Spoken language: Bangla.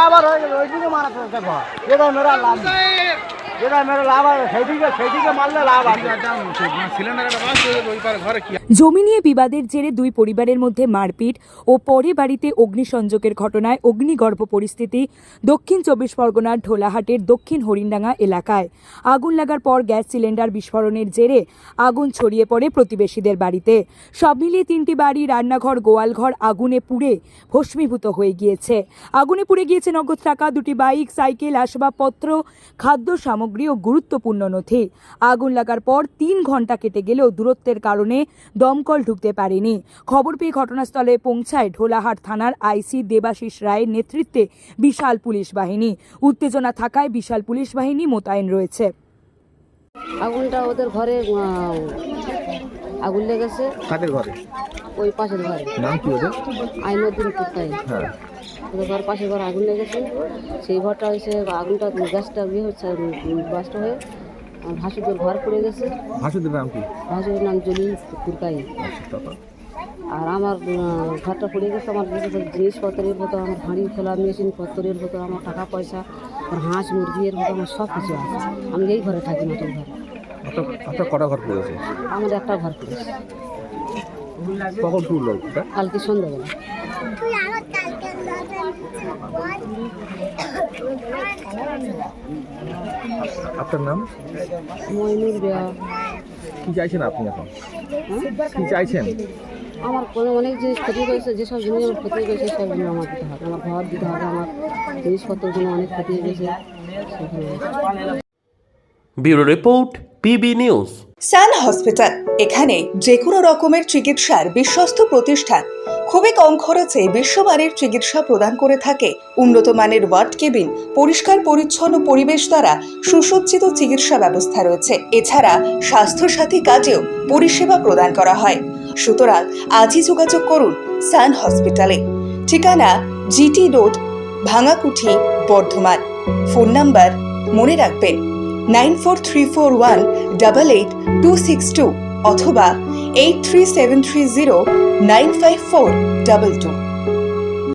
আবার হয়ে গেল ওইদিকে মারাতে দেখো যেটা মেরা লাভ যেটা মেরা লাভ আছে সেইদিকে মারলে লাভ আছে। জমি নিয়ে বিবাদের জেরে দুই পরিবারের মধ্যে মারপিট ও পরে বাড়িতে অগ্নিসংযোগের ঘটনায় অগ্নিগর্ভ পরিস্থিতি দক্ষিণ 24 পরগনার ঢোলাহাটের দক্ষিণ হরিণডাঙ্গা এলাকায়। আগুন লাগার পর গ্যাস সিলিন্ডার বিস্ফোরণের জেরে আগুন ছড়িয়ে পড়ে প্রতিবেশীদের বাড়িতে। সব মিলিয়ে 3টি বাড়ি, রান্নাঘর, গোয়ালঘর আগুনে পুড়ে ভস্মীভূত হয়ে গিয়েছে। আগুনে পুড়ে গিয়েছে নগদ টাকা, 2টি বাইক, সাইকেল, আসবাবপত্র, খাদ্য সামগ্রী ও গুরুত্বপূর্ণ নথি। আগুন লাগার পর 3 ঘন্টা কেটে গেলেও দূরত্বের কারণে দমকল ঢুকতে পারেনি। খবর পেয়ে ঘটনাস্থলে পৌঁছায় ঢোলাহাট থানার আইসি দেবাশিস রায়ের নেতৃত্বে বিশাল পুলিশ বাহিনী। উত্তেজনা থাকায় বিশাল পুলিশ বাহিনী মোতায়েন রয়েছে। আগুনটা ওদের ঘরে আগুন লেগেছে। কাদের ঘরে? ওই পাশের ঘরে। নাম কি ওদের? আইনুদ্দিন কুত্তাই। হ্যাঁ, ওদের ঘর পাশের ঘরে আগুন লেগেছে। সেই ঘরটা হয়েছে আগুনটা গ্যাসটা হচ্ছে বাস্ট হয়ে ভাসুদের ঘর পড়ে গেছে। ভাসুদের নাম কি? ভাসুদের নাম জলিল কুরকাই। আর আমার ঘরটা পড়ে গেছে। আমার জিনিসপত্রের মতো, আমার হাঁড়ি খোলা মেশিনপত্রের মতো, আমার টাকা পয়সা, আমার হাঁস মুরগির মতো আমার সব কিছু আছে। আমি এই ঘরে থাকি, মাটির ঘরে। আপনার কটা ঘর পড়েছে? আমার একটা ঘর পড়েছে। কখন পুড়লো? কালকে সন্ধ্যাবেলা। আপনার নাম? মইনুর বেয়া। কি চাইছেন আপনি এখন? কি চাইছেন? আমার কোনো অনেক জিনিস ক্ষতি করেছে, যেসব জিনিস আমার ক্ষতি করেছে সব জিনিস আমার দিতে হবে। আমার ঘর দিতে হবে, আমার জিনিসপত্রগুলো অনেক ক্ষতি গেছে। Bureau report, PB news. Sun hospital, এখানে যে কোনো রকমের চিকিৎসার বিশ্বস্ত প্রতিষ্ঠান। খুবই কম খরচে বিশ্বমানের চিকিৎসা প্রদান করে থাকে। উন্নত মানের ওয়ার্ড কেবিন, পরিষ্কার পরিচ্ছন্ন পরিবেশ দ্বারা সুসজ্জিত চিকিৎসা ব্যবস্থা রয়েছে। এছাড়া স্বাস্থ্যসাথী কাজেও পরিষেবা প্রদান করা হয়। সুতরাং আজই যোগাযোগ করুন সান হসপিটালে। ঠিকানা GT road, Bhangakuthi, Bardhaman. Phone number মনে রাখবেন 9434188262 অথবা 83730954222।